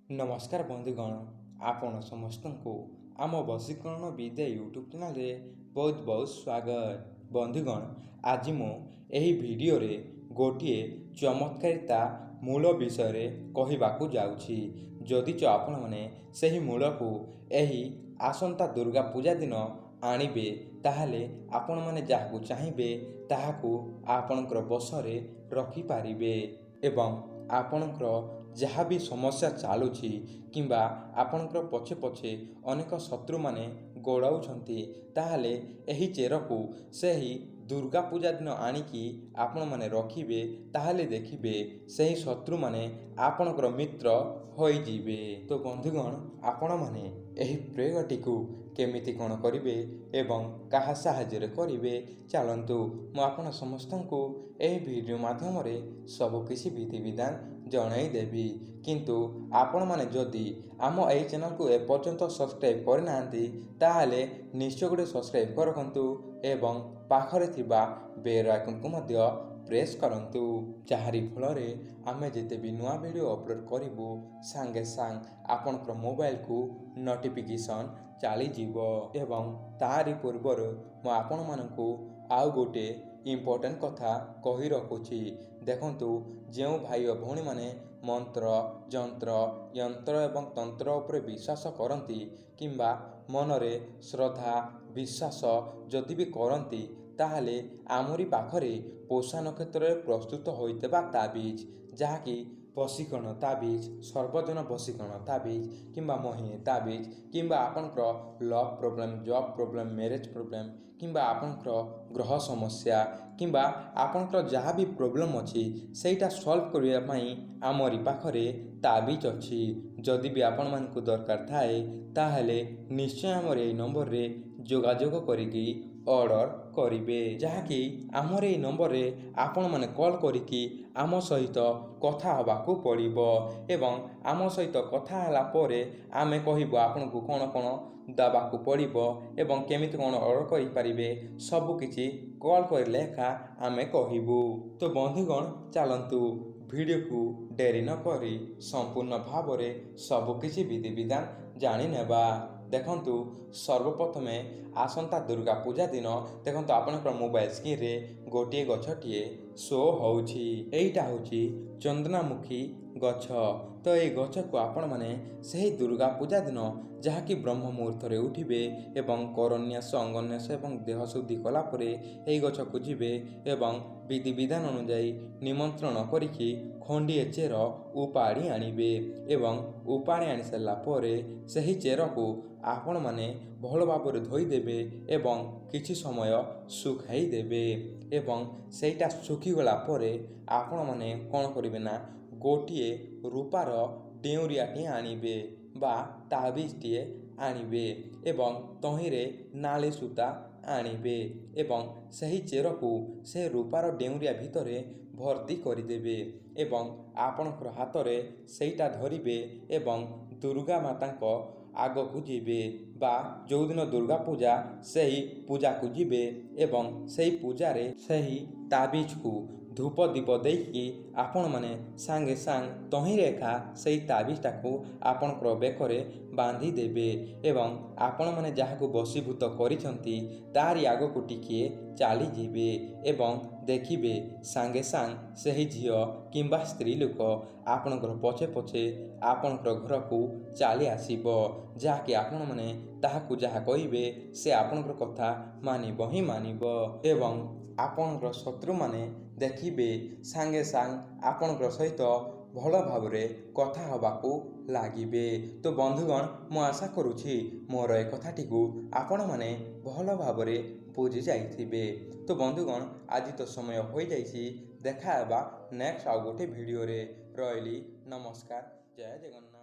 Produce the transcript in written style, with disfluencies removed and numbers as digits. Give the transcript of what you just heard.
नमस्कार बंधुगण, आपण समस्त को आम वशीकरण विद्या यूट्यूब चैनल रे बहुत बहुत स्वागत। बंधुगण, आज मु एही वीडियो रे गोटे चमत्कारिता मूल विषय रे कहबाकू जाउछि। जदि च आपण माने सही मूल को एही आसंता दुर्गा पूजा दिन आनिबे ताहले आपण माने जाहाकू चाहिबे ताहाकू आपणकर बसरे रखि पारिबे एवं आपणकर जहाँ भी समस्या चलुछि किंबा आपणकर पछे पछे अनेक शत्रु माने गोड़ाउछंती ताहले एही चेर को सही दुर्गा पूजा दिन आनिकी आपण माने रखिबे ताहले देखिबे सही शत्रु माने आपणकर मित्र होई जिवे। तो बंधुगण, आपण माने एही प्रयोगटी को केमिति कोन करिवे एवं काहा साहाय्य करिवे चलंतु मु आपण समस्त को एही वीडियो माध्यम रे सब किछि विधि विधान जणाई देवी। किंतु आपण माने जदि आम एही चैनल को एपर्यंत सब्सक्राइब करनांती ताहले निश्चय गोटे सब्सक्राइब करकंतु एवं पाखरे थिबा बेल आइकन को मध्य प्रेस करंतु, जहारी फलरे आमे जेते भी नुआ वीडियो अपलोड करिवो सांगे सांग आपनकर मोबाइल को नोटिफिकेशन चली जीवो। एवं तारी पूर्वर मु आपण मानकू आउ गोटे इम्पोर्टेंट कथा कही रखुछि। देखंतु, जेउ भाई और भौणी माने मंत्र जंत्र यंत्र एवं तंत्र उपरे विश्वास करती किंबा मनरे श्रद्धा विश्वास जदि भी करती ताहले आमरी पाखरे पोषा नक्षत्र प्रस्तुत होइतबा ताबीज जहाँकि वशीकरण ताबीज सर्वजन वशीकरण ताबीज किंबा मोहिनी ताबीज किंबा आपनकर love problem job problem marriage problem किंबा आपनकर ग्रह समस्या किंबा आपनकर जहाँ भी प्रॉब्लम अच्छी सेटा सॉल्व करिया पई आमरी पाखरे ताबीज अच्छी। जदि भी आपण मानकू दरकार थाए ताहले निश्चय आमर ए नंबर रे जोगाजोग करिकी ऑर्डर करिवे, जहाँकि आमर ए नंबर रे आपण माने कॉल करिकी आम सहित कथा हबाकू पड़िबो एवं आम सहित कथा हला परे आमे कहिबो आपनकू कोन कोन दबाकू पड़िबो एवं केमिति कोन ऑर्डर करि पारिबे सब किछि कॉल करले एका आमे कहिबू। तो बंधुगण, चलंतु वीडियो को डेरी न करी संपूर्ण भाव में सबकिछि विधि विधान जानी नेबा। देखंतु, सर्वप्रथमे आसंता दुर्गा पूजा दिन देखंतु आपनकर मोबाइल स्क्रीन रे गोटे गछटिए शो होउछि। एइटा होउछि चंदनामुखी गछ। तो ये गछ को आपण माने सही दुर्गा पूजा दिन जहाँकि ब्रह्म मुहूर्त रे उठिबे एवं करन्यास अंगन्यास एवं देह शुद्धि कला परे एई गछ को जिबे एवं विधि विधान अनुଯାୟୀ निमंत्रण करिकी खंडिए चेर उपाड़ी आनिबे एवं उपाड़ी आनी सारा परे सही चेर को आपण माने भल भाव धोई देबे एवं किछि समय सुखाई देबे एवं सेटा सुखी गला परे आपण माने कोन करिवे ना गोटिए रूपार डेउरियाटी आनिबे बा ताबीजटीए आनिबे एवं तहिरे नाली सूता आनिबे एवं सही चेर को से रूपार डेउरिया भितरे भर्ती करदेबे एवं आपणकर हाथ में सेटा धरिबे एवं दुर्गा माता आग को जीवे बा जो दिन दुर्गा पूजा सही पूजा को जीवे एवं सही पूजा रे सही ताबीज को धूप दीप देकी आपण माने सांगे सांग तही रेखा सही ताबीजटा को आपणकर बेकरे बांधी देबे एवं आपण माने जहाको बशीभूत करिसंती तारी आग को टिके चली जीवे एवं देखिबे सांगे सांग सही झियो किंबा स्त्री लोक आपणकर पछे पछे आपणकर घर को चली आसीबो जहाँकि आपण माने ताहाकू जहाँ कहिबे से आपणकर कथा मानिबो ही मानिबो एवं आपणकर शत्रु माने देखिबे सांगे सांग आपणकर सहित भल भाव कथा हबाकू लागिबे। तो बंधुगण, मु आशा करुछि मोर ए कथाटी को आपण माने भल भाव बुझी जाइथिबे। तो बंधुगण, आज तो समय हो जाइछि, देखा हेबा नेक्स्ट आउ गोटे वीडियो रे। रहिली, नमस्कार, जय जगन्नाथ।